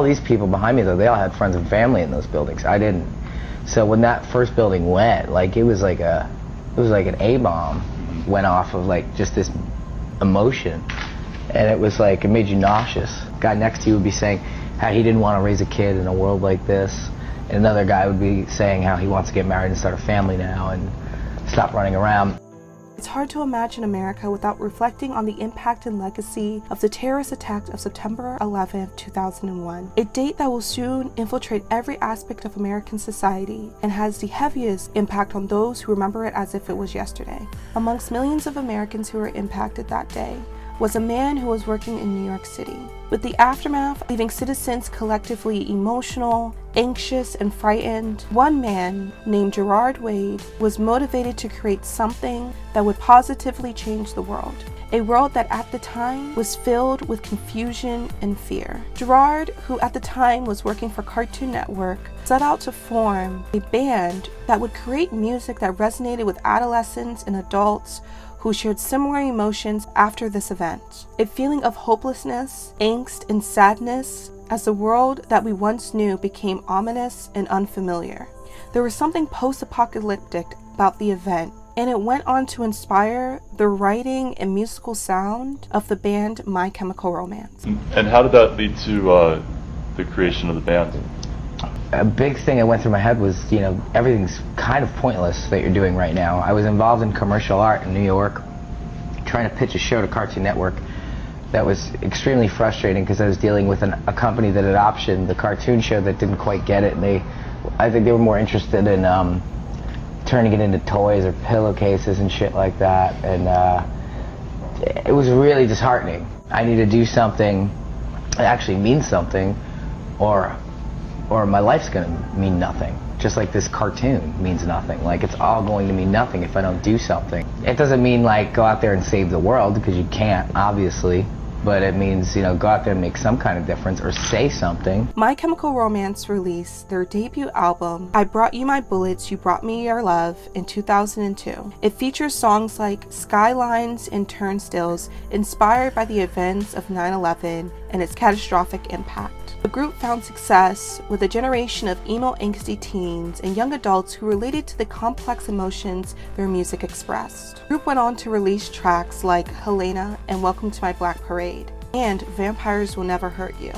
all these people behind me, though, they all had friends and family in those buildings. I didn't. So when that first building went, like, it was like an A-bomb went off of, like, just this emotion. And it was like, it made you nauseous. The guy next to you would be saying how he didn't want to raise a kid in a world like this. And another guy would be saying how he wants to get married and start a family now and stop running around. It's hard to imagine America without reflecting on the impact and legacy of the terrorist attacks of September 11, 2001, a date that will soon infiltrate every aspect of American society and has the heaviest impact on those who remember it as if it was yesterday. Amongst millions of Americans who were impacted that day was a man who was working in New York City. With the aftermath leaving citizens collectively emotional, anxious, and frightened, one man named Gerard Way was motivated to create something that would positively change the world. A world that at the time was filled with confusion and fear. Gerard, who at the time was working for Cartoon Network, set out to form a band that would create music that resonated with adolescents and adults who shared similar emotions after this event. A feeling of hopelessness, angst, and sadness as the world that we once knew became ominous and unfamiliar. There was something post-apocalyptic about the event, and it went on to inspire the writing and musical sound of the band My Chemical Romance. And how did that lead to the creation of the band? A big thing that went through my head was, you know, everything's kind of pointless that you're doing right now. I was involved in commercial art in New York, trying to pitch a show to Cartoon Network that was extremely frustrating because I was dealing with a company that had optioned the cartoon show that didn't quite get it, and I think they were more interested in turning it into toys or pillowcases and shit like that, and it was really disheartening. I need to do something that actually means something, or my life's gonna mean nothing. Just like this cartoon means nothing. Like, it's all going to mean nothing if I don't do something. It doesn't mean, like, go out there and save the world, because you can't, obviously. But it means, you know, go out there and make some kind of difference or say something. My Chemical Romance released their debut album, I Brought You My Bullets, You Brought Me Your Love, in 2002. It features songs like Skylines and Turnstiles, inspired by the events of 9/11 and its catastrophic impact. The group found success with a generation of emo angsty teens and young adults who related to the complex emotions their music expressed. The group went on to release tracks like Helena and Welcome to My Black Parade, and Vampires Will Never Hurt You.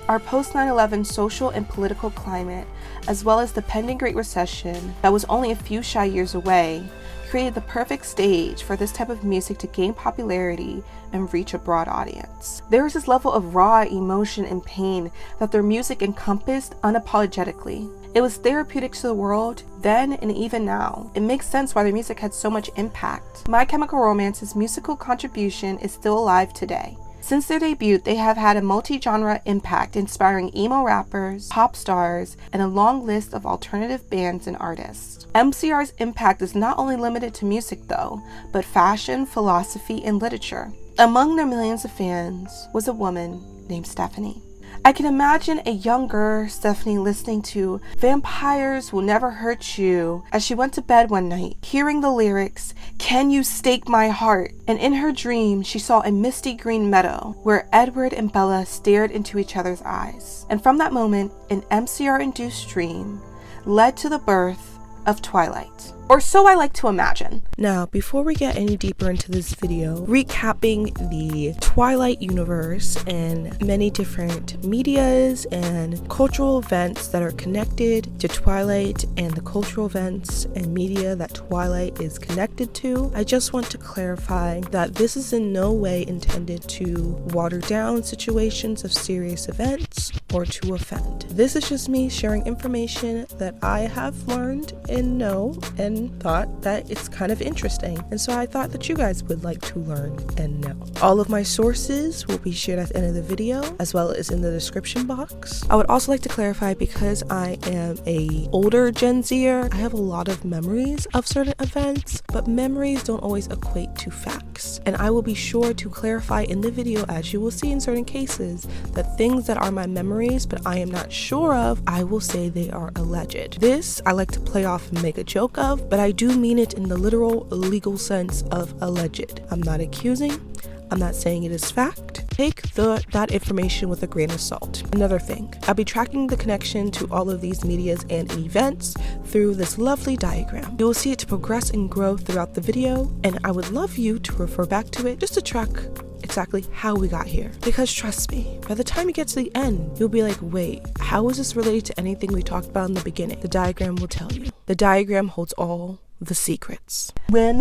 Our post-9/11 social and political climate, as well as the pending Great Recession that was only a few shy years away, created the perfect stage for this type of music to gain popularity and reach a broad audience. There was this level of raw emotion and pain that their music encompassed unapologetically. It was therapeutic to the world then and even now. It makes sense why their music had so much impact. My Chemical Romance's musical contribution is still alive today. Since their debut, they have had a multi-genre impact, inspiring emo rappers, pop stars, and a long list of alternative bands and artists. MCR's impact is not only limited to music though, but fashion, philosophy, and literature. Among their millions of fans was a woman named Stephanie. I can imagine a younger Stephanie listening to Vampires Will Never Hurt You as she went to bed one night, hearing the lyrics, "Can you stake my heart?" And in her dream, she saw a misty green meadow where Edward and Bella stared into each other's eyes. And from that moment, an MCR-induced dream led to the birth of Twilight. Or so I like to imagine. Now, before we get any deeper into this video, recapping the Twilight universe and many different medias and cultural events that are connected to Twilight and the cultural events and media that Twilight is connected to, I just want to clarify that this is in no way intended to water down situations of serious events or to offend. This is just me sharing information that I have learned and know and thought that it's kind of interesting, and so I thought that you guys would like to learn and know. All of my sources will be shared at the end of the video as well as in the description box. I would also like to clarify, because I am a older Gen Zer, I have a lot of memories of certain events, but memories don't always equate to facts, and I will be sure to clarify in the video, as you will see in certain cases, that things that are my memories but I am not sure of, I will say they are alleged. This I like to play off and make a joke of, but I do mean it in the literal legal sense of alleged. I'm not accusing, I'm not saying it is fact. Take that information with a grain of salt. Another thing, I'll be tracking the connection to all of these medias and events through this lovely diagram. You will see it progress and grow throughout the video, and I would love you to refer back to it just to track exactly how we got here. Because trust me, by the time you get to the end, you'll be like, wait, how is this related to anything we talked about in the beginning? The diagram will tell you. The diagram holds all the secrets. You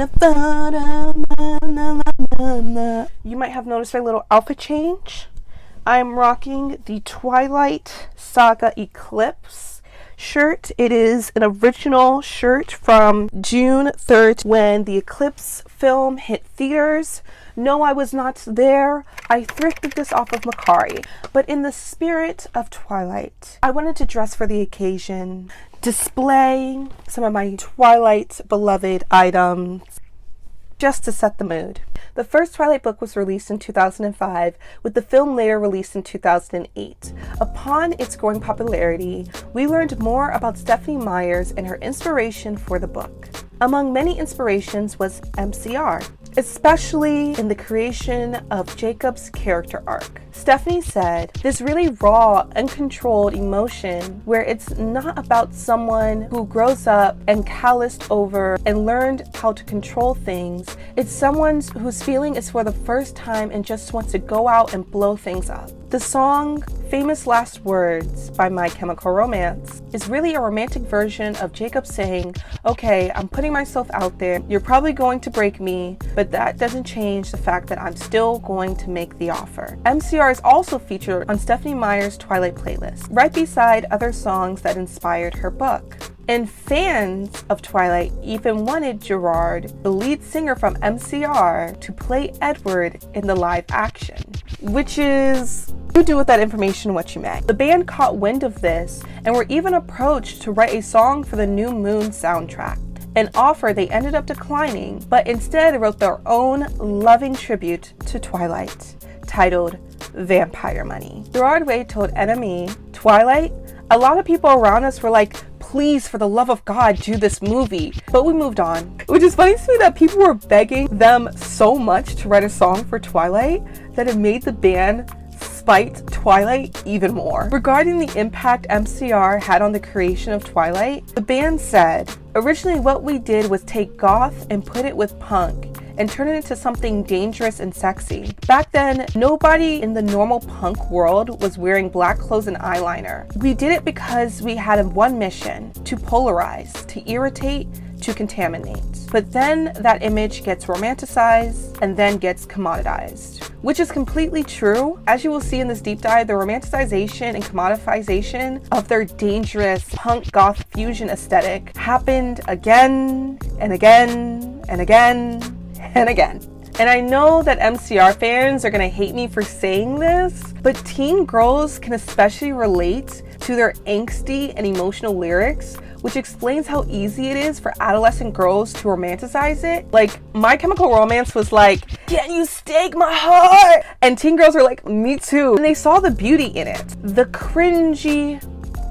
might have noticed my little outfit change. I'm rocking the Twilight Saga Eclipse shirt. It is an original shirt from June 3rd when the Eclipse film hit theaters. No, I was not there. I thrifted this off of Macari. But in the spirit of Twilight, I wanted to dress for the occasion, display some of my Twilight beloved items, just to set the mood. The first Twilight book was released in 2005, with the film later released in 2008. Upon its growing popularity, we learned more about Stephenie Meyers and her inspiration for the book. Among many inspirations was MCR, especially in the creation of Jacob's character arc. Stephenie said, this really raw, uncontrolled emotion where it's not about someone who grows up and calloused over and learned how to control things. It's someone whose feeling is for the first time and just wants to go out and blow things up. The song Famous Last Words by My Chemical Romance is really a romantic version of Jacob saying, okay, I'm putting myself out there. You're probably going to break me, but that doesn't change the fact that I'm still going to make the offer. MCR is also featured on Stephenie Meyers' Twilight playlist, right beside other songs that inspired her book. And fans of Twilight even wanted Gerard, the lead singer from MCR, to play Edward in the live action, which is, you do with that information what you may. The band caught wind of this and were even approached to write a song for the New Moon soundtrack, an offer they ended up declining, but instead wrote their own loving tribute to Twilight, titled Vampire Money. Gerard Way told NME, Twilight, a lot of people around us were like, please, for the love of God, do this movie. But we moved on. Which is funny to me that people were begging them so much to write a song for Twilight that it made the band spite Twilight even more. Regarding the impact MCR had on the creation of Twilight, the band said, originally what we did was take goth and put it with punk and turn it into something dangerous and sexy. Back then, nobody in the normal punk world was wearing black clothes and eyeliner. We did it because we had one mission, to polarize, to irritate, to contaminate. But then that image gets romanticized and then gets commoditized, which is completely true. As you will see in this deep dive, the romanticization and commoditization of their dangerous punk goth fusion aesthetic happened again and again and again and again. And I know that MCR fans are gonna hate me for saying this, but teen girls can especially relate to their angsty and emotional lyrics, which explains how easy it is for adolescent girls to romanticize it. Like, My Chemical Romance was like, can you stake my heart? And teen girls are like, me too. And they saw the beauty in it, the cringy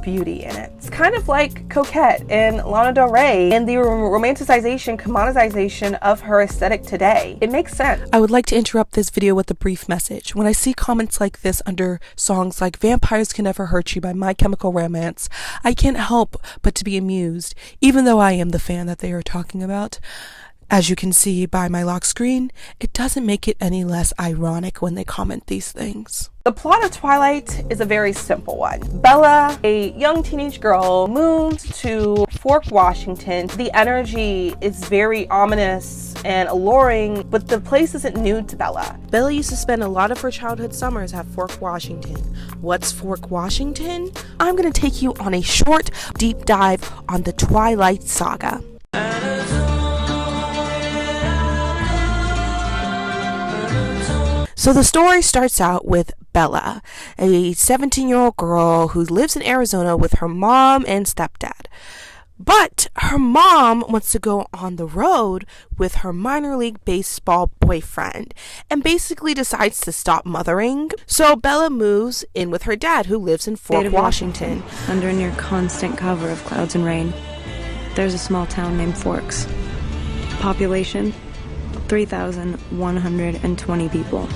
beauty in it. It's kind of like Coquette and Lana Del Rey and the romanticization, commoditization of her aesthetic today. It makes sense. I would like to interrupt this video with a brief message. When I see comments like this under songs like Vampires Can Never Hurt You by My Chemical Romance, I can't help but to be amused, even though I am the fan that they are talking about. As you can see by my lock screen, it doesn't make it any less ironic when they comment these things. The plot of Twilight is a very simple one. Bella, a young teenage girl, moves to Fork, Washington. The energy is very ominous and alluring, but the place isn't new to Bella. Bella used to spend a lot of her childhood summers at Fork, Washington. What's Fork, Washington? I'm gonna take you on a short, deep dive on the Twilight Saga. So the story starts out with Bella, a 17-year-old girl who lives in Arizona with her mom and stepdad. But her mom wants to go on the road with her minor league baseball boyfriend and basically decides to stop mothering. So Bella moves in with her dad, who lives in Fork, Washington. Under near constant cover of clouds and rain, there's a small town named Forks. Population 3,120 people.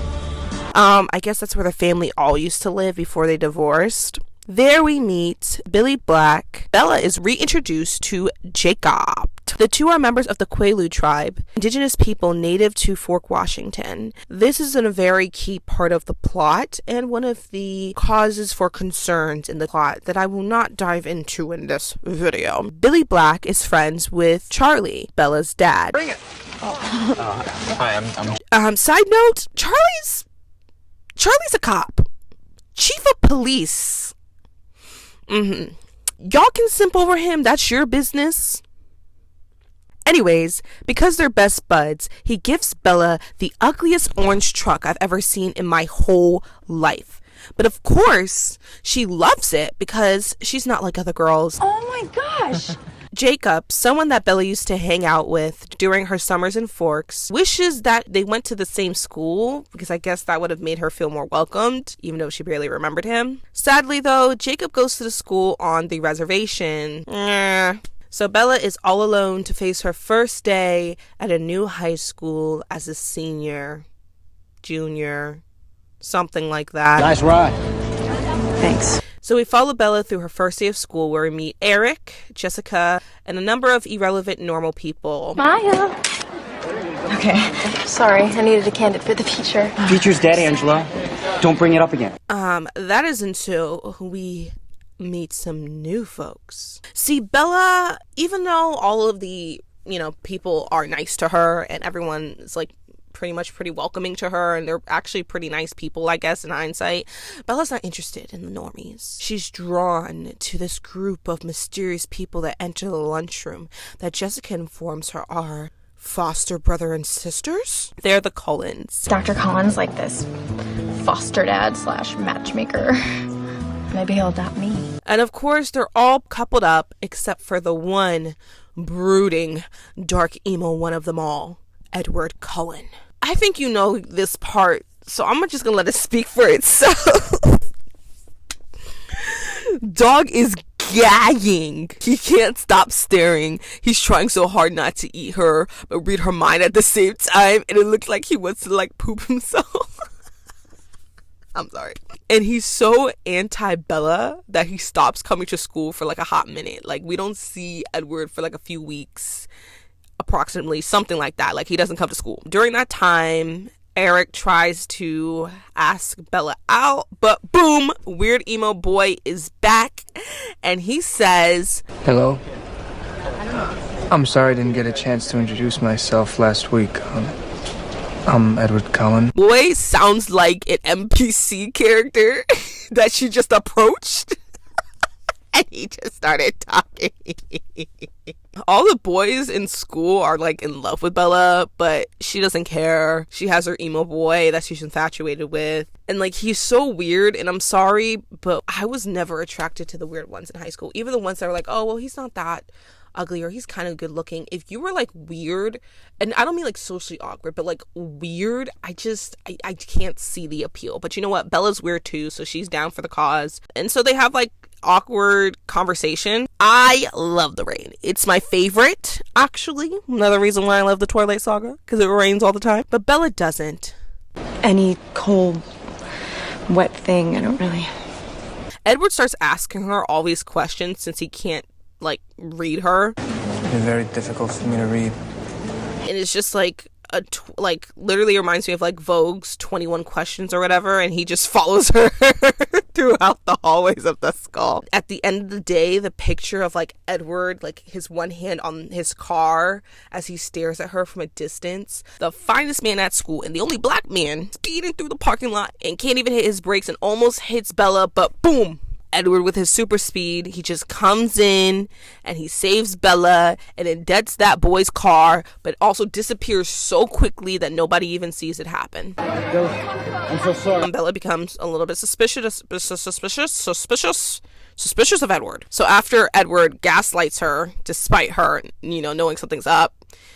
I guess that's where the family all used to live before they divorced. There we meet Billy Black. Bella is reintroduced to Jacob. The two are members of the Quaalude tribe, indigenous people native to Fork, Washington. This is a very key part of the plot and one of the causes for concerns in the plot that I will not dive into in this video. Billy Black is friends with Charlie, Bella's dad. Bring it. Hi, I'm Side note, Charlie's a cop. Chief of police. Y'all can simp over him, that's your business. Anyways, because they're best buds, he gives Bella the ugliest orange truck I've ever seen in my whole life. But of course, she loves it because she's not like other girls. Oh my gosh! Jacob, someone that Bella used to hang out with during her summers in Forks, wishes that they went to the same school because I guess that would have made her feel more welcomed, even though she barely remembered him. Sadly, though, Jacob goes to the school on the reservation. So Bella is all alone to face her first day at a new high school as a senior, junior, something like that. Nice ride. Thanks. So we follow Bella through her first day of school where we meet Eric, Jessica, and a number of irrelevant normal people. Maya. Okay. Sorry, I needed a candid for the feature. Feature's dead, Angela. Don't bring it up again. That is until we meet some new folks. See, Bella, even though all of the, people are nice to her and everyone is like pretty welcoming to her and they're actually pretty nice people, I guess, in hindsight, Bella's not interested in the normies. She's drawn to this group of mysterious people that enter the lunchroom that Jessica informs her are foster brother and sisters. They're the Cullens. Dr. Collins like this foster dad / matchmaker. Maybe he'll adopt me. And of course, they're all coupled up except for the one brooding, dark emo one of them all, Edward Cullen. I think you know this part, so I'm just gonna let it speak for itself. Dog is gagging. He can't stop staring. He's trying so hard not to eat her, but read her mind at the same time, and it looks like he wants to poop himself. I'm sorry. And he's so anti-Bella that he stops coming to school for a hot minute. We don't see Edward for a few weeks, approximately, something like that. He doesn't come to school. During that time, Eric tries to ask Bella out, but boom, weird emo boy is back, and he says, "Hello. I'm sorry I didn't get a chance to introduce myself last week. I'm Edward Cullen." Boy sounds like an NPC character that she just approached. And he just started talking. All the boys in school are in love with Bella, but she doesn't care. She has her emo boy that she's infatuated with. And he's so weird, and I'm sorry, but I was never attracted to the weird ones in high school. Even the ones that were oh, well, he's not that ugly or he's kind of good looking. If you were weird, and I don't mean socially awkward, but weird, I can't see the appeal. But you know what? Bella's weird too, so she's down for the cause. And so they have awkward conversation. I love the rain. It's my favorite, actually. Another reason why I love the Twilight Saga, because it rains all the time. But Bella doesn't. Any cold, wet thing, I don't really... Edward starts asking her all these questions since he can't read her. It's been very difficult for me to read. And it's just literally reminds me of Vogue's 21 Questions or whatever, and he just follows her throughout the hallways of the skull. At the end of the day, the picture of Edward, his one hand on his car as he stares at her from a distance, the finest man at school and the only black man speeding through the parking lot and can't even hit his brakes and almost hits Bella, but boom, Edward with his super speed, he just comes in and he saves Bella and then deads that boy's car, but also disappears so quickly that nobody even sees it happen. I'm so sorry. And Bella becomes a little bit suspicious of Edward. So after Edward gaslights her, despite her, knowing something's up,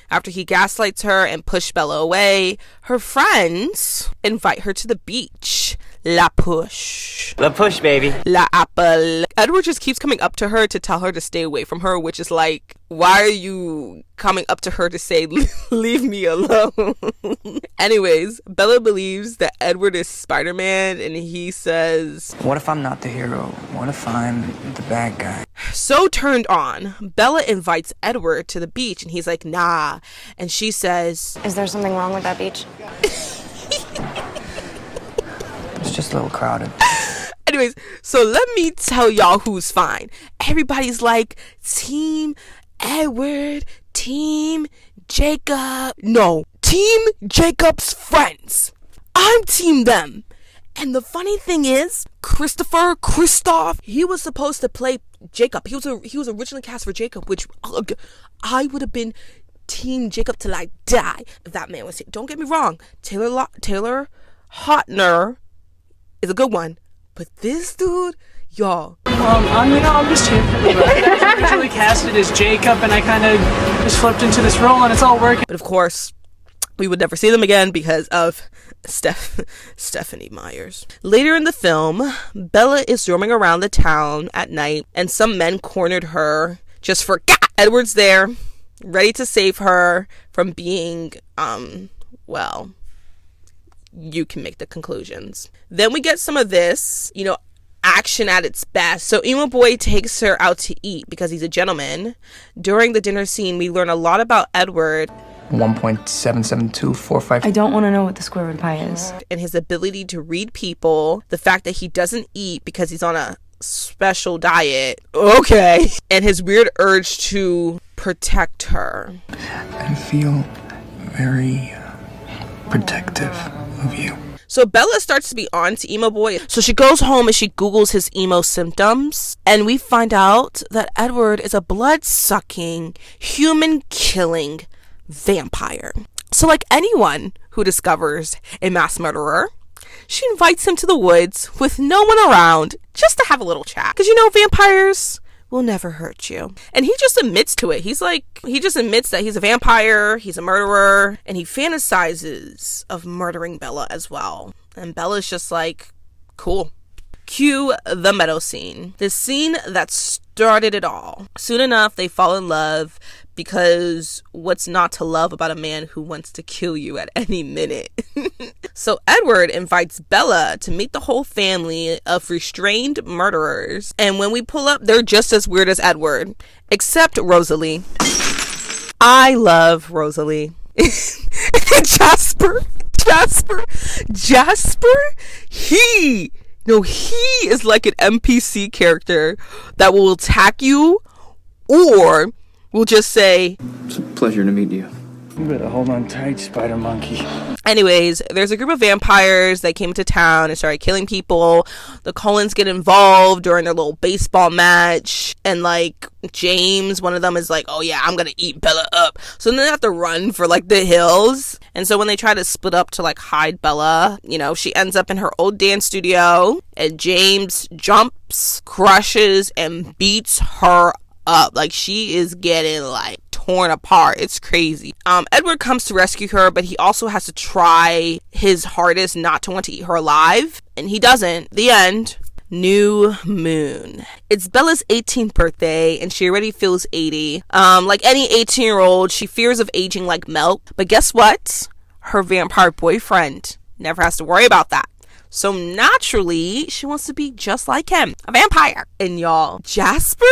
after he gaslights her and pushes Bella away, her friends invite her to the beach. La push. The push, baby. La apple. Edward just keeps coming up to her to tell her to stay away from her, which is like, why are you coming up to her to say, leave me alone? Anyways, Bella believes that Edward is Spider-Man, and he says, What if I'm not the hero? What if I'm the bad guy? so turned on, Bella invites Edward to the beach, and he's like, nah. And she says, Is there something wrong with that beach? It's just a little crowded. anyways, so let me tell y'all who's fine. Everybody's like, Team Edward, Team Jacob. No, Team Jacob's friends. I'm Team them. And the funny thing is, Christoph, he was supposed to play Jacob. He was originally cast for Jacob, which I would have been Team Jacob till I die if that man was here. Don't get me wrong, Taylor Hotner is a good one, but this dude, y'all. I'm just here for the ride. I was originally casted as Jacob, and I kind of just flipped into this role, and it's all working. But of course, we would never see them again because of Stephanie Myers. Later in the film, Bella is roaming around the town at night, and some men cornered her just for Edward's there, ready to save her from being, well, you can make the conclusions. Then we get some of this, action at its best. So Emo Boy takes her out to eat because he's a gentleman. During the dinner scene, we learn a lot about Edward. 1.77245. I don't want to know what the square root of pi is. And his ability to read people. The fact that he doesn't eat because he's on a special diet. Okay. And his weird urge to protect her. I feel very protective of you. So Bella starts to be on to Emo Boy. So she goes home and she Googles his emo symptoms. And we find out that Edward is a blood-sucking, human-killing vampire. So like anyone who discovers a mass murderer, she invites him to the woods with no one around just to have a little chat. Because vampires will never hurt you. And he just admits to it. He just admits that he's a vampire, he's a murderer, and he fantasizes of murdering Bella as well. And Bella's just like, cool. Cue the meadow scene. The scene that started it all. Soon enough, they fall in love because what's not to love about a man who wants to kill you at any minute? So Edward invites Bella to meet the whole family of restrained murderers. And when we pull up, they're just as weird as Edward, except Rosalie. I love Rosalie. Jasper, he is like an NPC character that will attack you or will just say, It's a pleasure to meet you. You better hold on tight, Spider Monkey. Anyways, there's a group of vampires that came to town and started killing people. The Cullens get involved during their little baseball match. And like James, one of them is like, oh yeah, I'm gonna eat Bella up. So then they have to run for like the hills. And so when they try to split up to like hide Bella, she ends up in her old dance studio. And James jumps, crushes, and beats her up. Like she is getting like torn apart. It's crazy. Edward comes to rescue her, but he also has to try his hardest not to want to eat her alive, and he doesn't. The end. New moon. It's Bella's 18th birthday, and she already feels 80. Like any 18-year-old, she fears of aging like milk, but guess what? Her vampire boyfriend never has to worry about that. So naturally, she wants to be just like him, a vampire. And y'all, Jasper?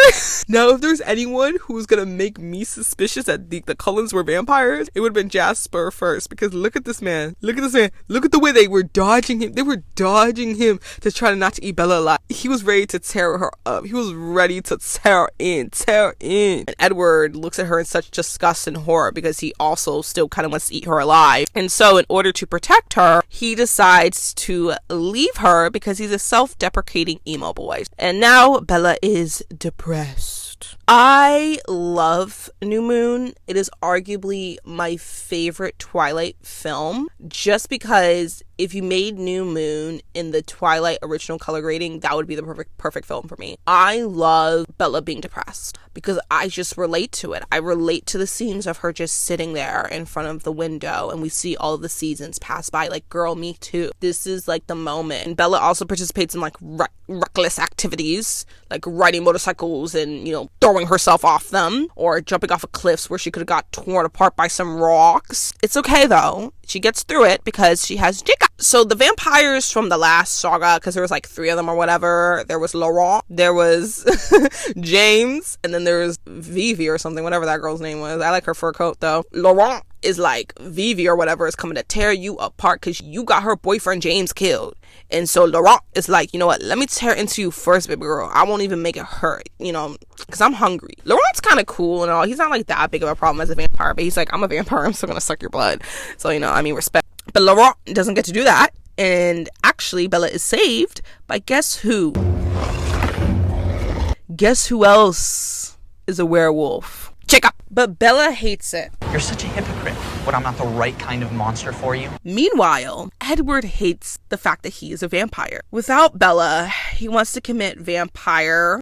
Now, if there's anyone who's gonna make me suspicious that the Cullens were vampires, it would have been Jasper first. Because look at this man. Look at the way they were dodging him. They were dodging him to try not to eat Bella alive. He was ready to tear her up. He was ready to tear in. And Edward looks at her in such disgust and horror because he also still kind of wants to eat her alive. And so in order to protect her, he decides to leave her because he's a self-deprecating emo boy. And now Bella is depressed. I love New Moon. It is arguably my favorite Twilight film just because if you made New Moon in the Twilight original color grading, that would be the perfect film for me. I love Bella being depressed because I just relate to it. I relate to the scenes of her just sitting there in front of the window and we see all of the seasons pass by. Like, girl, me too. This is like the moment. And Bella also participates in like reckless activities, like riding motorcycles and, you know, throwing herself off them or jumping off of cliffs where she could have got torn apart by some rocks. It's okay though. She gets through it because she has Jacob. So the vampires from the last saga, because there was like 3 of them or whatever, there was Laurent, there was James, and then there was Vivi or something, whatever that girl's name was. I like her fur coat though. Laurent is like, Vivi or whatever is coming to tear you apart because you got her boyfriend James killed. And so Laurent is like, you know what, let me tear into you first, baby girl. I won't even make it hurt, you know, because I'm hungry. Laurent's kind of cool and all. He's not like that big of a problem as a vampire, but he's like, I'm a vampire, I'm still gonna suck your blood. So, you know, I mean, respect. But Laurent doesn't get to do that. And actually, Bella is saved by guess who? Guess who else is a werewolf? Jacob. But Bella hates it. You're such a hypocrite. What, I'm not the right kind of monster for you? Meanwhile, Edward hates the fact that he is a vampire. Without Bella, he wants to commit vampire,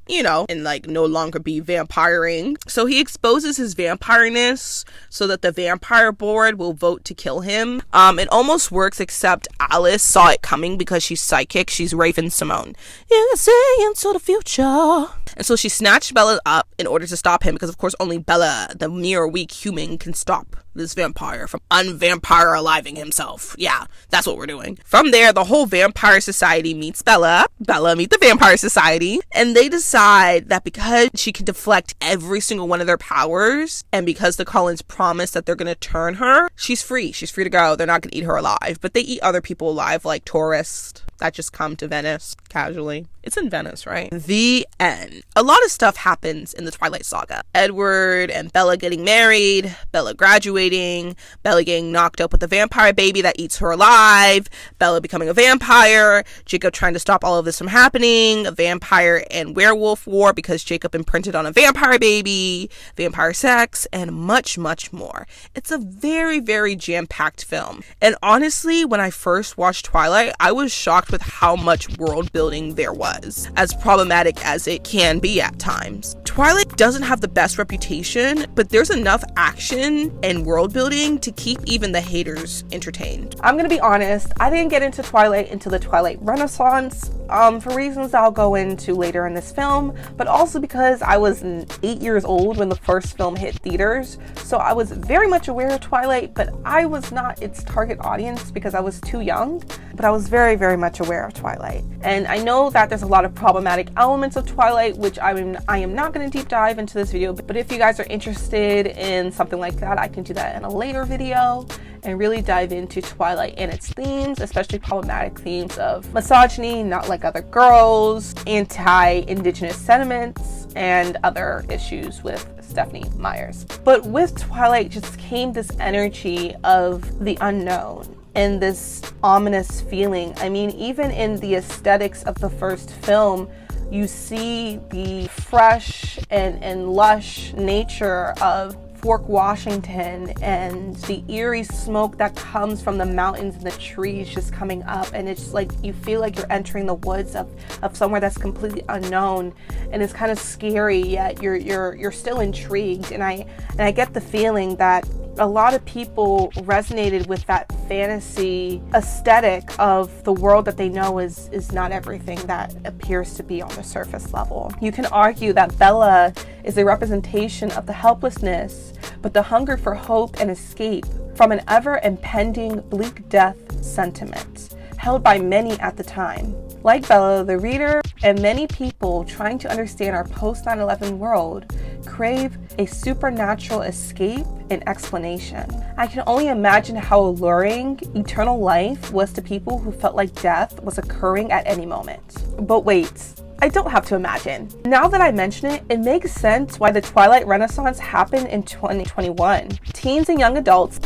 you know, and like no longer be vampiring. So he exposes his vampireness so that the vampire board will vote to kill him. It almost works, except Alice saw it coming because she's psychic. She's Raven Simone. You see into the future. And so she snatched Bella up in order to stop him because, of course, only Bella, the mere weak human, can stop this vampire from unvampire-aliving himself. Yeah, that's what we're doing. From there, the whole vampire society meets Bella. Bella meets the vampire society. And they decide that because she can deflect every single one of their powers, and because the Cullens promise that they're going to turn her, she's free. She's free to go. They're not going to eat her alive. But they eat other people alive, like tourists that just come to Venice casually. It's in Venice, right? The end. A lot of stuff happens in the Twilight Saga. Edward and Bella getting married, Bella graduating, Bella getting knocked up with a vampire baby that eats her alive, Bella becoming a vampire, Jacob trying to stop all of this from happening, a vampire and werewolf war because Jacob imprinted on a vampire baby, vampire sex, and much, much more. It's a very, very jam-packed film. And honestly, when I first watched Twilight, I was shocked with how much world building there was, as problematic as it can be at times. Twilight doesn't have the best reputation, but there's enough action and world building to keep even the haters entertained. I'm gonna be honest, I didn't get into Twilight until the Twilight Renaissance, for reasons I'll go into later in this film, but also because I was 8 years old when the first film hit theaters, so I was very much aware of Twilight, but I was not its target audience because I was too young, but I was very, very much aware of Twilight. And I know that there's a lot of problematic elements of Twilight, which I am not going to deep dive into this video, but if you guys are interested in something like that, I can do that in a later video and really dive into Twilight and its themes, especially problematic themes of misogyny, not like other girls, anti-indigenous sentiments, and other issues with Stephenie Meyers. But with Twilight just came this energy of the unknown and this ominous feeling. I mean, even in the aesthetics of the first film, you see the fresh and lush nature of Fort Washington and the eerie smoke that comes from the mountains and the trees just coming up, and it's like you feel like you're entering the woods of somewhere that's completely unknown, and it's kind of scary, yet you're still intrigued. And I get the feeling that a lot of people resonated with that fantasy aesthetic of the world that they know is not everything that appears to be on the surface level. You can argue that Bella is a representation of the helplessness, but the hunger for hope and escape from an ever-impending bleak death sentiment held by many at the time. Like Bella, the reader and many people trying to understand our post-9/11 world crave a supernatural escape and explanation. I can only imagine how alluring eternal life was to people who felt like death was occurring at any moment. But wait, I don't have to imagine. Now that I mention it, it makes sense why the Twilight Renaissance happened in 2021. Teens and young adults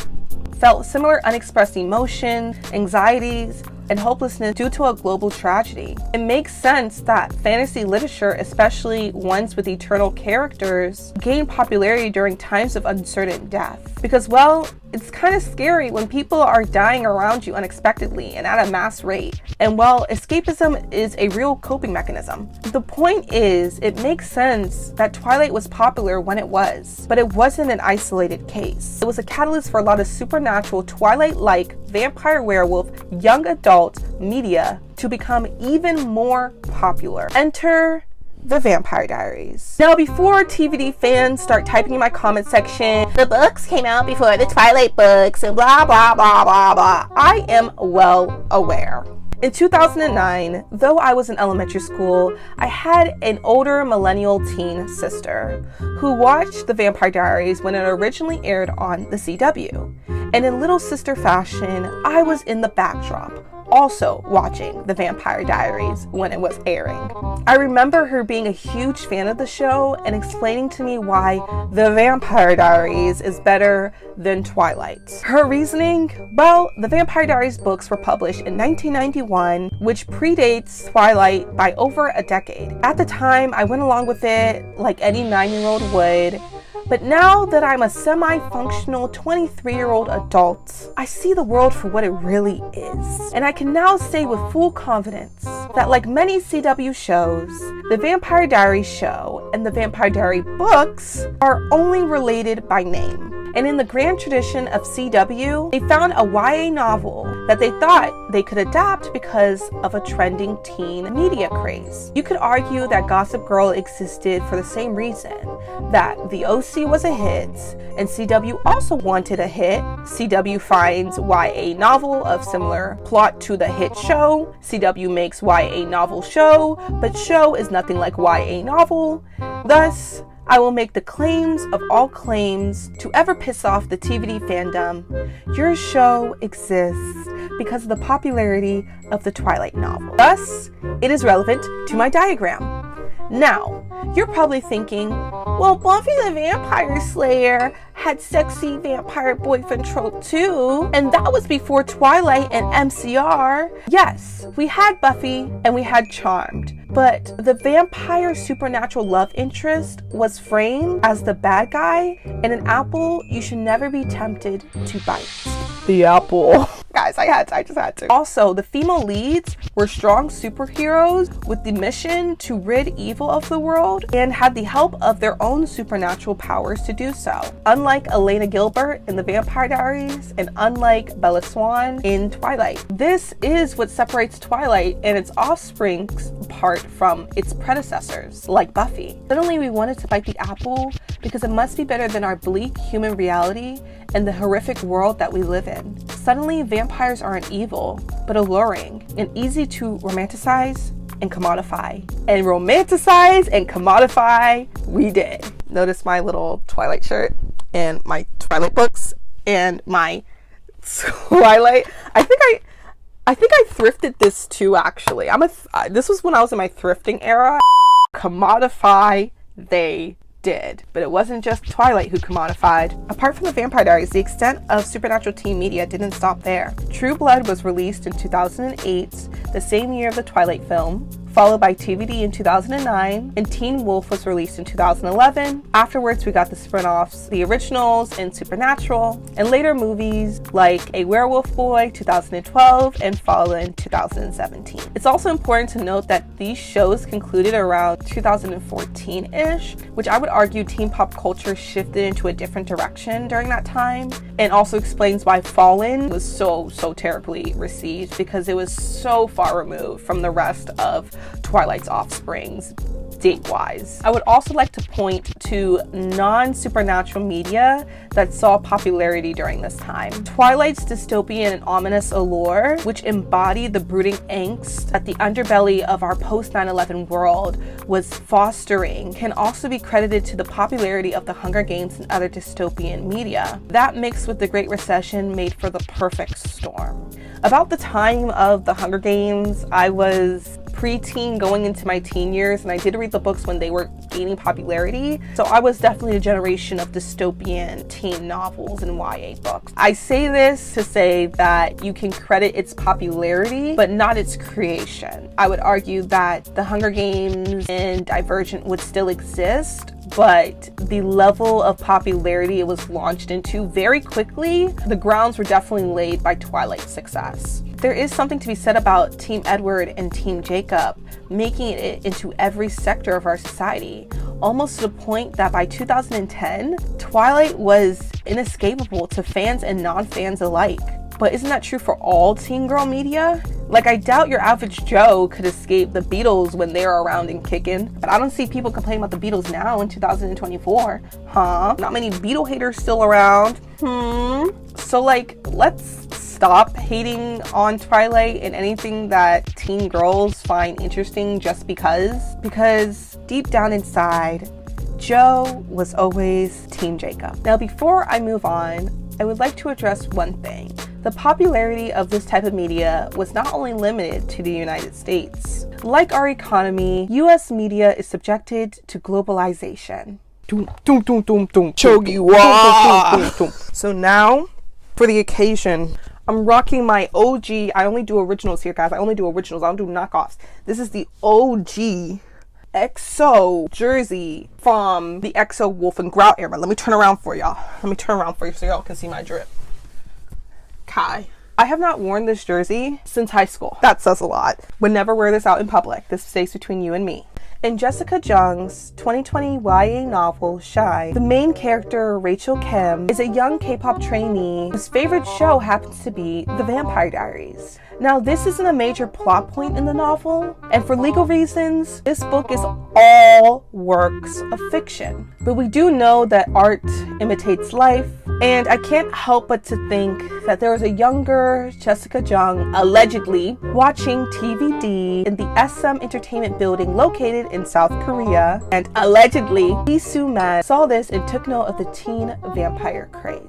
felt similar unexpressed emotions, anxieties, and hopelessness due to a global tragedy. It makes sense that fantasy literature, especially ones with eternal characters, gain popularity during times of uncertain death. Because, well, it's kind of scary when people are dying around you unexpectedly and at a mass rate. And well, escapism is a real coping mechanism. The point is, it makes sense that Twilight was popular when it was, but it wasn't an isolated case. It was a catalyst for a lot of supernatural Twilight-like vampire werewolf young adult media to become even more popular. Enter The Vampire Diaries. Now, before TVD fans start typing in my comment section, the books came out before the Twilight books and blah, blah, blah, blah, blah, I am well aware. In 2009, though I was in elementary school, I had an older millennial teen sister who watched The Vampire Diaries when it originally aired on the CW. And in little sister fashion, I was in the backdrop, also watching The Vampire Diaries when it was airing. I remember her being a huge fan of the show and explaining to me why The Vampire Diaries is better than Twilight. Her reasoning? Well, The Vampire Diaries books were published in 1991, which predates Twilight by over a decade. At the time, I went along with it like any 9-year-old would. But now that I'm a semi-functional 23-year-old adult, I see the world for what it really is. And I can now say with full confidence that like many CW shows, The Vampire Diaries show and The Vampire Diary books are only related by name. And in the grand tradition of CW, they found a YA novel that they thought they could adapt because of a trending teen media craze. You could argue that Gossip Girl existed for the same reason, that the OC was a hit, and CW also wanted a hit. CW finds YA novel of similar plot to the hit show. CW makes YA novel show, but show is nothing like YA novel. Thus, I will make the claims of all claims to ever piss off the TVD fandom. Your show exists because of the popularity of the Twilight novel. Thus, it is relevant to my diagram. Now, you're probably thinking, well, Buffy the Vampire Slayer had sexy vampire boyfriend trope too, and that was before Twilight and MCR. Yes, we had Buffy and we had Charmed, but the vampire supernatural love interest was framed as the bad guy, and an apple you should never be tempted to bite. The apple. Guys, I just had to. Also, the female leads were strong superheroes with the mission to rid evil of the world and had the help of their own supernatural powers to do so. Unlike Elena Gilbert in The Vampire Diaries and unlike Bella Swan in Twilight. This is what separates Twilight and its offsprings apart from its predecessors, like Buffy. Suddenly we wanted to bite the apple because it must be better than our bleak human reality and the horrific world that we live in. Suddenly, vampires aren't evil, but alluring and easy to romanticize and commodify. And romanticize and commodify we did. Notice my little Twilight shirt and my Twilight books and my Twilight. I think I thrifted this too, actually. This was when I was in my thrifting era. Commodify they did, but it wasn't just Twilight who commodified. Apart from The Vampire Diaries, the extent of supernatural teen media didn't stop there. True Blood was released in 2008, the same year of the Twilight film, followed by TVD in 2009, and Teen Wolf was released in 2011. Afterwards, we got the spin-offs, The Originals and Supernatural, and later movies like A Werewolf Boy 2012 and Fallen 2017. It's also important to note that these shows concluded around 2014-ish, which I would argue teen pop culture shifted into a different direction during that time, and also explains why Fallen was so terribly received, because it was so far removed from the rest of Twilight's offsprings date-wise. I would also like to point to non-supernatural media that saw popularity during this time. Twilight's dystopian and ominous allure, which embodied the brooding angst that the underbelly of our post-9/11 world was fostering, can also be credited to the popularity of the Hunger Games and other dystopian media. That mixed with the Great Recession made for the perfect storm. About the time of the Hunger Games, I was preteen going into my teen years, and I did read the books when they were gaining popularity. So I was definitely a generation of dystopian teen novels and YA books. I say this to say that you can credit its popularity, but not its creation. I would argue that The Hunger Games and Divergent would still exist, but the level of popularity it was launched into very quickly, the grounds were definitely laid by Twilight's success. There is something to be said about Team Edward and Team Jacob making it into every sector of our society, almost to the point that by 2010, Twilight was inescapable to fans and non-fans alike. But isn't that true for all teen girl media? Like, I doubt your average Joe could escape the Beatles when they were around and kicking, but I don't see people complaining about the Beatles now in 2024. Huh? Not many Beatle haters still around. So like, let's stop hating on Twilight and anything that teen girls find interesting just because deep down inside, Joe was always Team Jacob. Now, before I move on, I would like to address one thing. The popularity of this type of media was not only limited to the United States. Like our economy, US media is subjected to globalization. So now, for the occasion, I'm rocking my OG. I only do originals here, guys. I only do originals. I don't do knockoffs. This is the OG EXO jersey from the EXO Wolf and Grout era. Let me turn around for y'all. So y'all can see my drip. Kai. I have not worn this jersey since high school. That says a lot. Would never wear this out in public. This stays between you and me. In Jessica Jung's 2020 YA novel, Shy, the main character, Rachel Kim, is a young K-pop trainee whose favorite show happens to be The Vampire Diaries. Now, this isn't a major plot point in the novel, and for legal reasons, this book is all works of fiction. But we do know that art imitates life, and I can't help but to think that there was a younger Jessica Jung, allegedly, watching TVD in the SM Entertainment building located in South Korea, and allegedly, Lee Soo-man saw this and took note of the teen vampire craze.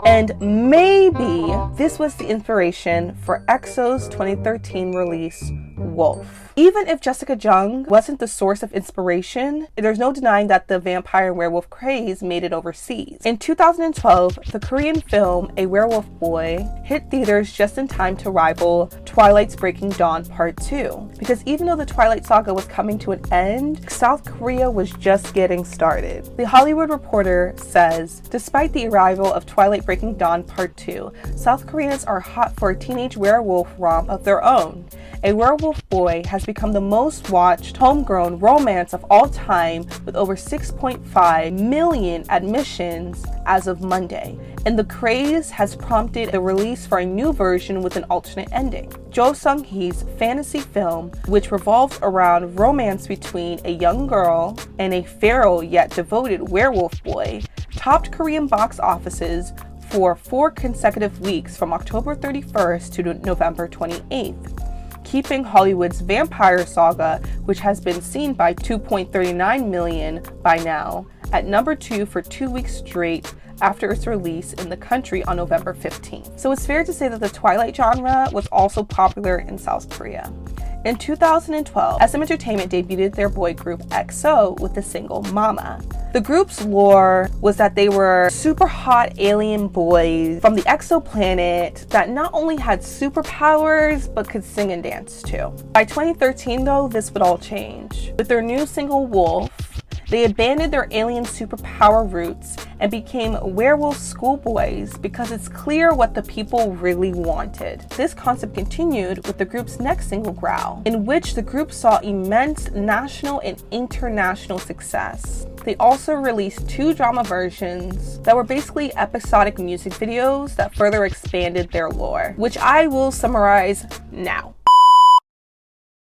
And maybe this was the inspiration for EXO's 2013 release, Wolf. Even if Jessica Jung wasn't the source of inspiration, there's no denying that the vampire and werewolf craze made it overseas. In 2012, the Korean film A Werewolf Boy hit theaters just in time to rival Twilight's Breaking Dawn Part 2. Because even though the Twilight Saga was coming to an end, South Korea was just getting started. The Hollywood Reporter says, despite the arrival of Twilight Breaking Dawn Part 2, South Koreans are hot for a teenage werewolf romp of their own. A Werewolf Boy has become the most watched homegrown romance of all time with over 6.5 million admissions as of Monday. And the craze has prompted the release for a new version with an alternate ending. Jo Sung-hee's fantasy film, which revolves around romance between a young girl and a feral yet devoted werewolf boy, topped Korean box offices for 4 consecutive weeks from October 31st to November 28th. Keeping Hollywood's Vampire Saga, which has been seen by 2.39 million by now, at number 2 for 2 weeks straight after its release in the country on November 15th. So it's fair to say that the Twilight genre was also popular in South Korea. In 2012, SM Entertainment debuted their boy group EXO with the single Mama. The group's lore was that they were super hot alien boys from the exoplanet that not only had superpowers but could sing and dance too. By 2013 though, this would all change. With their new single Wolf, they abandoned their alien superpower roots and became werewolf schoolboys because it's clear what the people really wanted. This concept continued with the group's next single, Growl, in which the group saw immense national and international success. They also released 2 drama versions that were basically episodic music videos that further expanded their lore, which I will summarize now.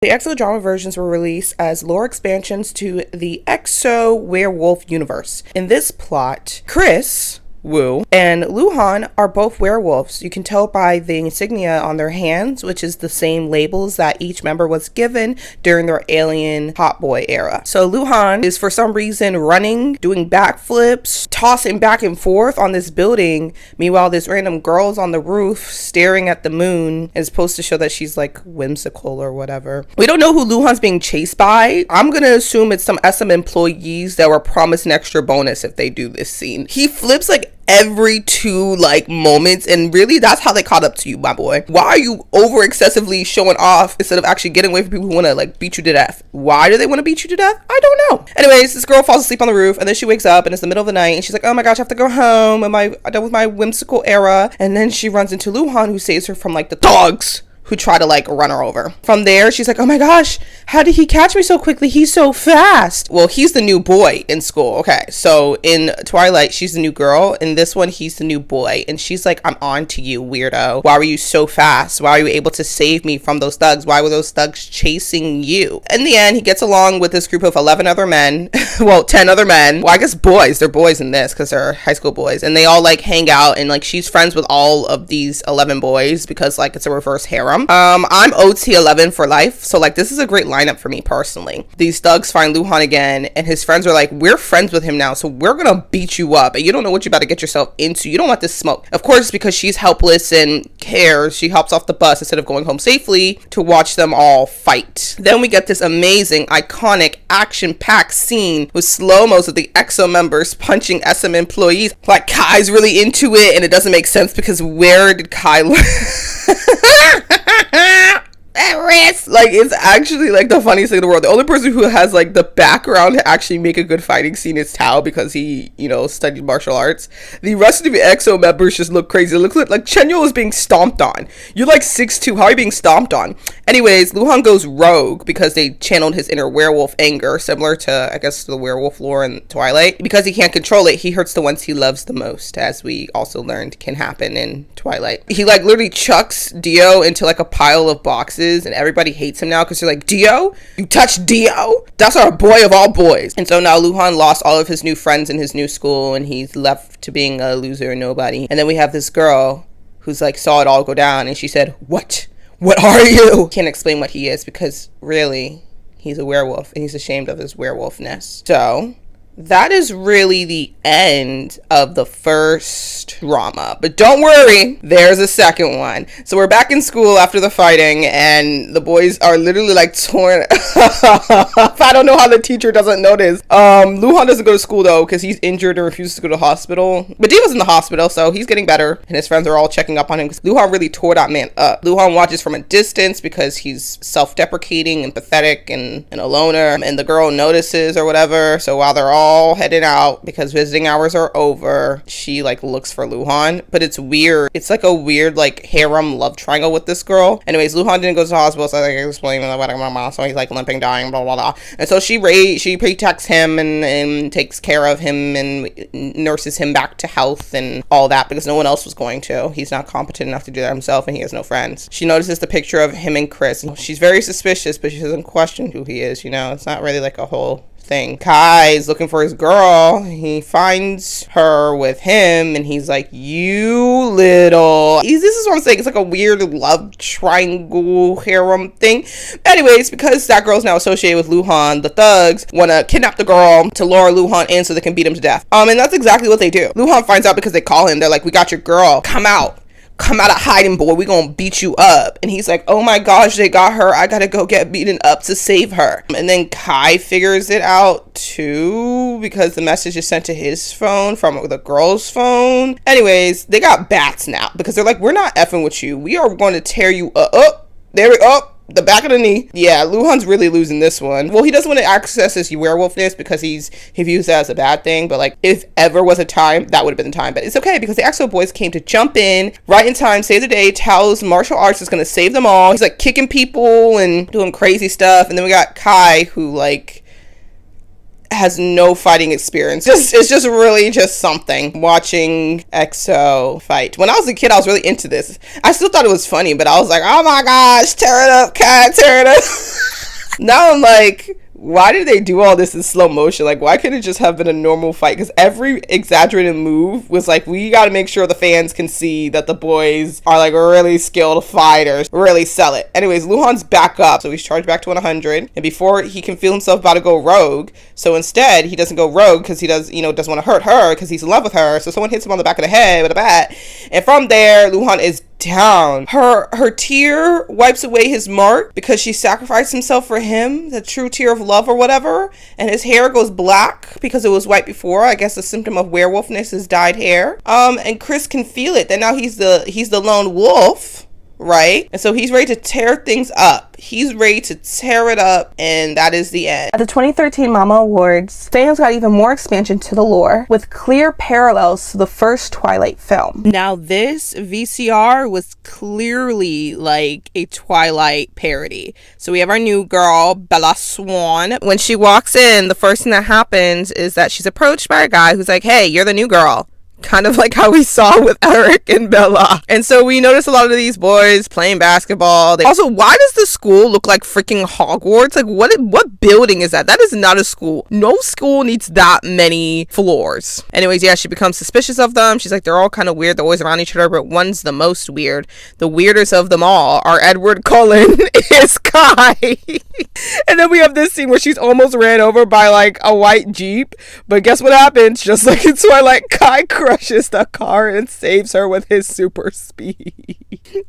The EXO drama versions were released as lore expansions to the EXO werewolf universe. In this plot, Chris Woo and Luhan are both werewolves. You can tell by the insignia on their hands, which is the same labels that each member was given during their alien hot boy era. So Luhan is for some reason running, doing backflips, tossing back and forth on this building. Meanwhile, this random girl's on the roof staring at the moon is supposed to show that she's like whimsical or whatever. We don't know who Luhan's being chased by. I'm gonna assume it's some SM employees that were promised an extra bonus if they do this scene. He flips like every 2 like moments, and really that's how they caught up to you, my boy. Why are you over excessively showing off instead of actually getting away from people who want to like beat you to death? Why do they want to beat you to death? I don't know. Anyways, this girl falls asleep on the roof, and then she wakes up and it's the middle of the night, and she's like, oh my gosh, I have to go home. I'm done with my whimsical era. And then she runs into Luhan, who saves her from like the dogs who try to like run her over. From there, she's like, oh my gosh, how did he catch me so quickly? He's so fast. Well, he's the new boy in school. Okay, so in Twilight, she's the new girl. In this one, he's the new boy. And she's like, I'm on to you, weirdo. Why were you so fast? Why were you able to save me from those thugs? Why were those thugs chasing you? In the end, he gets along with this group of 11 other men. Well, 10 other men. Well, I guess boys. They're boys in this because they're high school boys. And they all like hang out, and like she's friends with all of these 11 boys because like it's a reverse harem. I'm OT 11 for life, so like this is a great lineup for me personally. These thugs find Luhan again, and his friends are like, we're friends with him now, so we're gonna beat you up, and you don't know what you're about to get yourself into. You don't want this smoke. Of course, because she's helpless and cares, she hops off the bus instead of going home safely to watch them all fight. Then we get this amazing, iconic, action-packed scene with slow-mos of the EXO members punching SM employees. Like Kai's really into it, and it doesn't make sense because where did Kai learn? At risk. Like, it's actually like the funniest thing in the world. The only person who has like the background to actually make a good fighting scene is Tao, because he, you know, studied martial arts. The rest of the EXO members just look crazy. It looks like Chenyo is being stomped on. You're like 6'2". How are you being stomped on? Anyways, Luhan goes rogue because they channeled his inner werewolf anger, similar to, I guess, the werewolf lore in Twilight. Because he can't control it, he hurts the ones he loves the most, as we also learned can happen in Twilight. He like literally chucks Dio into like a pile of boxes, and everybody hates him now because they're like, Dio? You touched Dio? That's our boy of all boys. And so now Luhan lost all of his new friends in his new school, and he's left to being a loser and nobody. And then we have this girl who's like saw it all go down, and she said, what are you? Can't explain what he is because really he's a werewolf, and he's ashamed of his werewolfness. So that is really the end of the first drama. But don't worry, there's a second one. So we're back in school after the fighting, and the boys are literally like torn up. I don't know how the teacher doesn't notice. Luhan doesn't go to school though because he's injured and refuses to go to the hospital. But Diva's in the hospital, so he's getting better, and his friends are all checking up on him because Luhan really tore that man up. Luhan watches from a distance because he's self-deprecating and pathetic and a loner, and the girl notices or whatever. So while they're all heading out because visiting hours are over, she like looks for Luhan, but it's weird. It's like a weird like harem love triangle with this girl. Anyways, Luhan didn't go to the hospital, so I like explain what, so he's like limping, dying, blah blah blah. And so she protects him and takes care of him and nurses him back to health and all that because no one else was going to. He's not competent enough to do that himself, and he has no friends. She notices the picture of him and Chris. She's very suspicious, but she doesn't question who he is. You know, it's not really like a whole thing. Kai is looking for his girl. He finds her with him, and he's like, you little... This is what I'm saying. It's like a weird love triangle harem thing. Anyways, because that girl's now associated with Luhan, the thugs want to kidnap the girl to lure Luhan in so they can beat him to death. And that's exactly what they do. Luhan finds out because they call him. They're like, we got your girl. Come out of hiding, boy. We gonna beat you up. And he's like, oh my gosh, they got her. I gotta go get beaten up to save her. And then Kai figures it out too because the message is sent to his phone from the girl's phone. Anyways, they got bats now because they're like, we're not effing with you. We are going to tear you up. There we go. The back of the knee. Yeah, Luhan's really losing this one. Well, he doesn't want to access his werewolfness because he views that as a bad thing. But like, if ever was a time, that would have been the time. But it's okay because the EXO boys came to jump in right in time, save the day. Tao's martial arts is going to save them all. He's like kicking people and doing crazy stuff. And then we got Kai, who like has no fighting experience. It's just really just something watching EXO fight. When I was a kid, I was really into this. I still thought it was funny, but I was like, oh my gosh, tear it up, Kai, tear it up. Now I'm like, why did they do all this in slow motion? Like, why couldn't it just have been a normal fight? Because every exaggerated move was like, we got to make sure the fans can see that the boys are like really skilled fighters, really sell it. Anyways, Luhan's back up, so he's charged back to 100, and before he can feel himself about to go rogue, so instead he doesn't go rogue because he doesn't want to hurt her because he's in love with her. So someone hits him on the back of the head with a bat, and from there Luhan is down. Her tear wipes away his mark because she sacrificed himself for him, the true tear of love or whatever, and his hair goes black because it was white before. I guess the symptom of werewolfness is dyed hair. And Chris can feel it that now he's the lone wolf, right? And so he's ready to tear things up. He's ready to tear it up, and that is the end. At the 2013 Mama Awards, fans got even more expansion to the lore with clear parallels to the first Twilight film. Now this VCR was clearly like a Twilight parody. So we have our new girl, Bella Swan. When she walks in, the first thing that happens is that she's approached by a guy who's like, hey, you're the new girl. Kind of like how we saw with Eric and Bella. And so we notice a lot of these boys playing basketball. Also, why does the school look like freaking Hogwarts? Like, what building is that? That is not a school. No school needs that many floors. Anyways, yeah, she becomes suspicious of them. She's like, they're all kind of weird. They're always around each other, but one's the most weird. The weirdest of them all are Edward Cullen is Kai. And then we have this scene where she's almost ran over by like a white Jeep. But guess what happens? Just like in Twilight, Kai crushes the car and saves her with his super speed.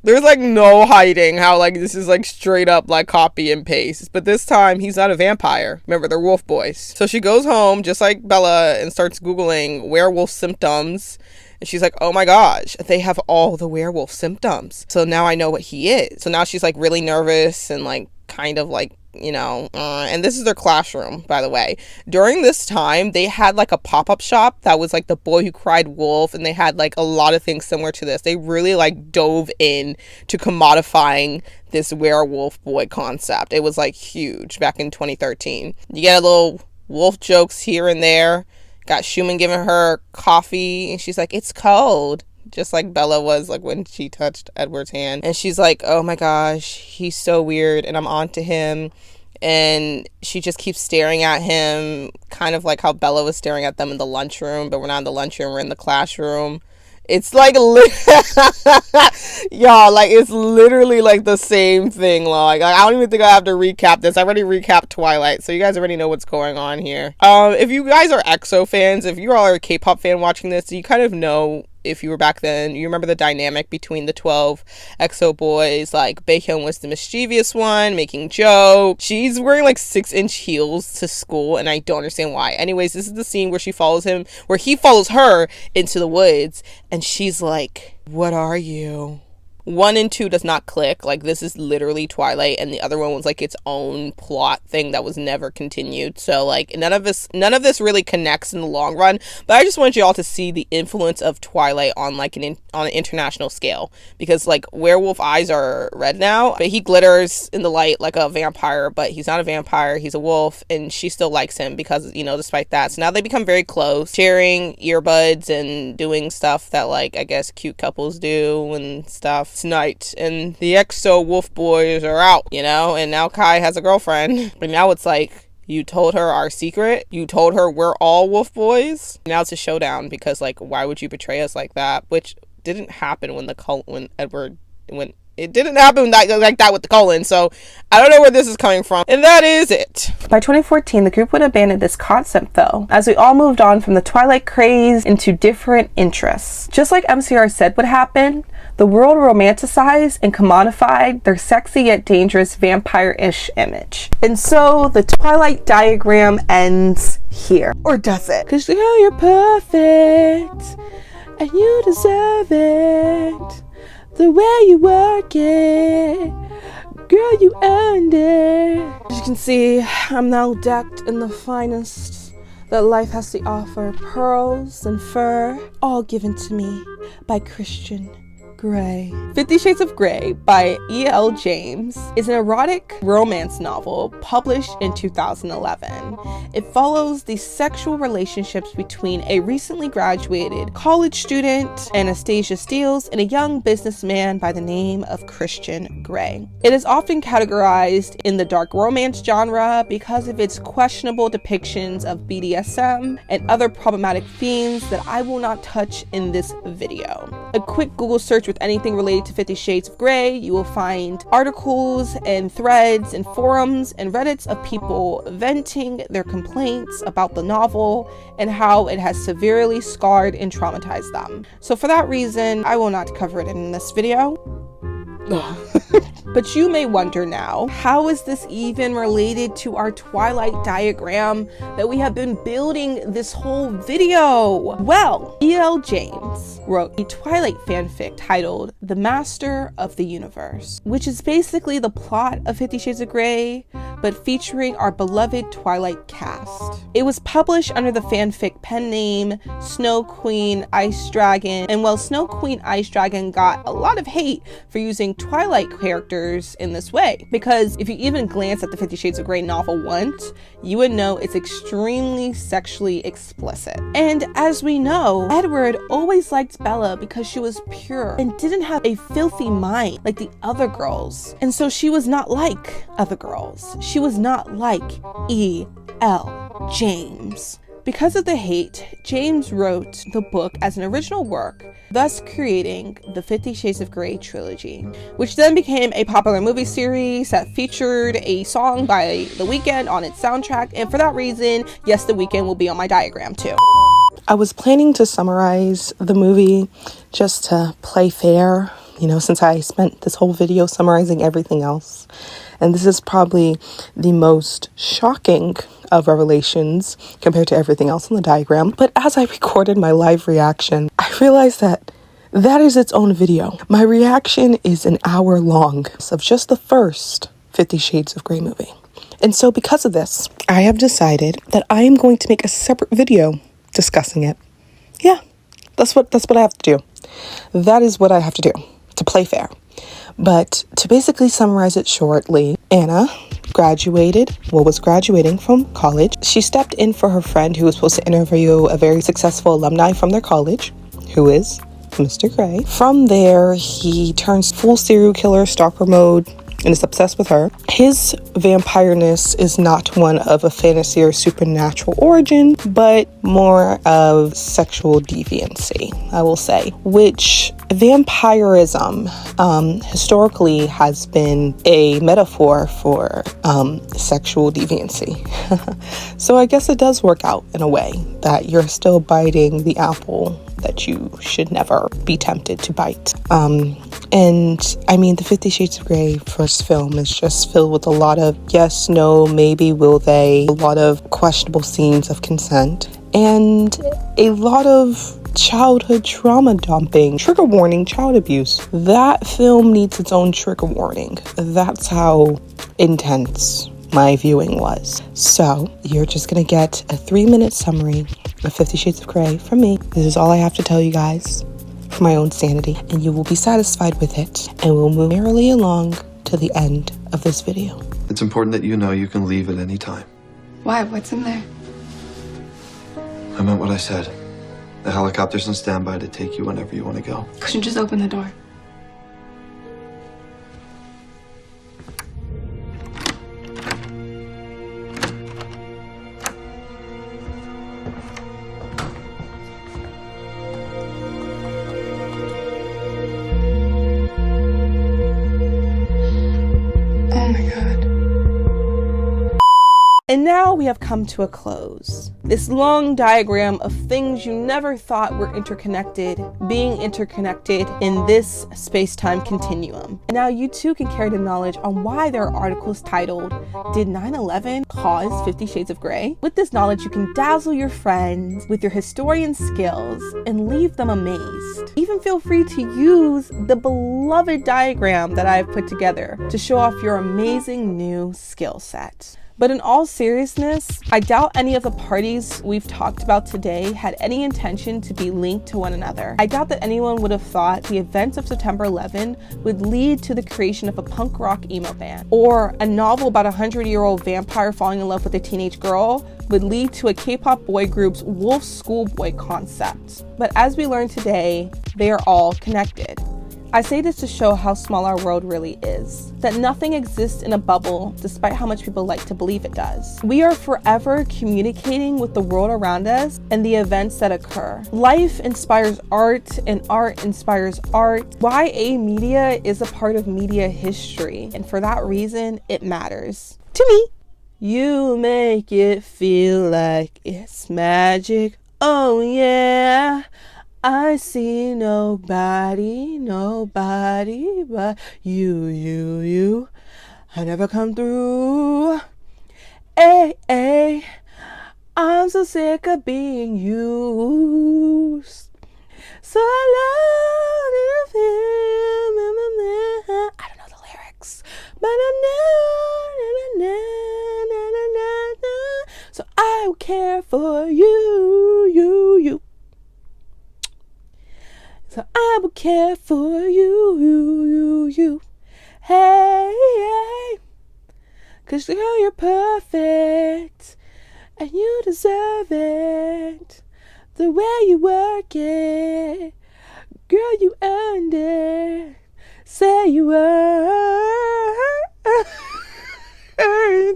There's like no hiding how like this is like straight up like copy and paste. But this time he's not a vampire. Remember, they're wolf boys. So she goes home just like Bella and starts Googling werewolf symptoms. And she's like, oh my gosh, they have all the werewolf symptoms. So now I know what he is. So now she's like really nervous and like kind of like, and this is their classroom, by the way. During this time, they had like a pop-up shop that was like The Boy Who Cried Wolf, and they had like a lot of things similar to this. They really like dove in to commodifying this werewolf boy concept. It was like huge back in 2013. You get a little wolf jokes here and there. Got Schumann giving her coffee, and she's like, it's cold. Just like Bella was like when she touched Edward's hand. And she's like, oh my gosh, he's so weird and I'm on to him. And she just keeps staring at him, kind of like how Bella was staring at them in the lunchroom, but we're not in the lunchroom, we're in the classroom. It's like, y'all, like, it's literally like the same thing. Like, I don't even think I have to recap this. I already recapped Twilight, so you guys already know what's going on here. If you guys are EXO fans, if you are a K-pop fan watching this, you kind of know, if you were back then, you remember the dynamic between the 12 EXO boys. Like, Baekhyun was the mischievous one, making jokes. She's wearing like 6-inch heels to school, and I don't understand why. Anyways, this is the scene where he follows her into the woods, and she's like, what are you? 1 and 2 does not click. Like, this is literally Twilight, and the other one was like its own plot thing that was never continued. So like none of this really connects in the long run. But I just want you all to see the influence of Twilight on like on an international scale, because like werewolf eyes are red now, but he glitters in the light like a vampire, but he's not a vampire, he's a wolf, and she still likes him because, despite that. So now they become very close, sharing earbuds and doing stuff that like I guess cute couples do and stuff. Night, and the EXO wolf boys are out, and now Kai has a girlfriend. But now it's like, you told her our secret, you told her we're all wolf boys. Now it's a showdown, because like, why would you betray us like that? Which didn't happen it didn't happen like that with the Cullen, so I don't know where this is coming from. And that is it. By 2014, the group would abandon this concept, though, as we all moved on from the Twilight craze into different interests. Just like MCR said would happen, the world romanticized and commodified their sexy yet dangerous vampire-ish image. And so the Twilight diagram ends here. Or does it? 'Cause girl, you're perfect and you deserve it. The way you work it, girl, you earned it. As you can see, I'm now decked in the finest that life has to offer. Pearls and fur, all given to me by Christian Grey. 50 Shades of Grey by E.L. James is an erotic romance novel published in 2011. It follows the sexual relationships between a recently graduated college student, Anastasia Steele, and a young businessman by the name of Christian Grey. It is often categorized in the dark romance genre because of its questionable depictions of BDSM and other problematic themes that I will not touch in this video. A quick Google search with anything related to 50 Shades of Grey, you will find articles and threads and forums and Reddits of people venting their complaints about the novel and how it has severely scarred and traumatized them. So for that reason, I will not cover it in this video. But you may wonder now, how is this even related to our Twilight diagram that we have been building this whole video? Well, E.L. James wrote a Twilight fanfic titled The Master of the Universe, which is basically the plot of 50 Shades of Grey, but featuring our beloved Twilight cast. It was published under the fanfic pen name Snow Queen Ice Dragon, and while Snow Queen Ice Dragon got a lot of hate for using Twilight characters in this way, because if you even glance at the 50 Shades of Grey novel once, you would know it's extremely sexually explicit. And as we know, Edward always liked Bella because she was pure and didn't have a filthy mind like the other girls. And so she was not like other girls. She was not like E.L. James. Because of the hate, James wrote the book as an original work, thus creating the 50 Shades of Grey trilogy, which then became a popular movie series that featured a song by The Weeknd on its soundtrack, and for that reason, yes, The Weeknd will be on my diagram too. I was planning to summarize the movie just to play fair, you know, since I spent this whole video summarizing everything else. And this is probably the most shocking of revelations compared to everything else on the diagram. But as I recorded my live reaction, I realized that that is its own video. My reaction is an hour long of just the first 50 Shades of Grey movie. And so because of this, I have decided that I am going to make a separate video discussing it. Yeah, that's what I have to do. That is what I have to do to play fair. But to basically summarize it shortly, Anna was graduating from college. She stepped in for her friend who was supposed to interview a very successful alumni from their college, who is Mr. Grey. From there, he turns full serial killer stalker mode and is obsessed with her. His vampireness is not one of a fantasy or supernatural origin, but more of sexual deviancy, I will say, which vampirism historically has been a metaphor for sexual deviancy. So I guess it does work out in a way that you're still biting the apple that you should never be tempted to bite. And I mean, the 50 Shades of Grey first film is just filled with a lot of yes, no, maybe, will they, a lot of questionable scenes of consent, and a lot of childhood trauma dumping, trigger warning, child abuse. That film needs its own trigger warning. That's how intense my viewing was. So you're just gonna get a 3-minute summary of 50 Shades of Grey from me. This is all I have to tell you guys for my own sanity, and you will be satisfied with it, and we'll move merrily along to the end of this video. It's important that you know you can leave at any time. Why? What's in there? I meant what I said. The helicopter's on standby to take you whenever you want to go. Couldn't you just open the door? And now we have come to a close. This long diagram of things you never thought were interconnected, being interconnected in this space-time continuum. And now you too can carry the knowledge on why there are articles titled, "Did 9/11 cause 50 Shades of Grey?" With this knowledge, you can dazzle your friends with your historian skills and leave them amazed. Even feel free to use the beloved diagram that I've put together to show off your amazing new skill set. But in all seriousness, I doubt any of the parties we've talked about today had any intention to be linked to one another. I doubt that anyone would have thought the events of September 11 would lead to the creation of a punk rock emo band, or a novel about a 100-year-old vampire falling in love with a teenage girl would lead to a K-pop boy group's Wolf Schoolboy concept. But as we learned today, they are all connected. I say this to show how small our world really is, that nothing exists in a bubble despite how much people like to believe it does. We are forever communicating with the world around us and the events that occur. Life inspires art and art inspires art. YA media is a part of media history, and for that reason, it matters. To me. You make it feel like it's magic, oh yeah. I see nobody but you. I never come through. Ay, I'm so sick of being used. So I love him. I don't know the lyrics, but I know. So I will care for you. So I will care for you. Hey, 'cause girl, you're perfect, and you deserve it. The way you work it, girl, you earned it. Say you earned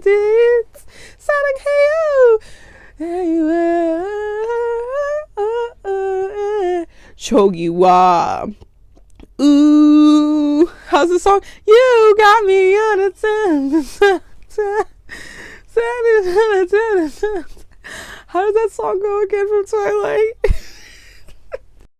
it. Sounding hey you Chogiwa. Ooh, how's the song? You got me on a 10. How does that song go again from Twilight?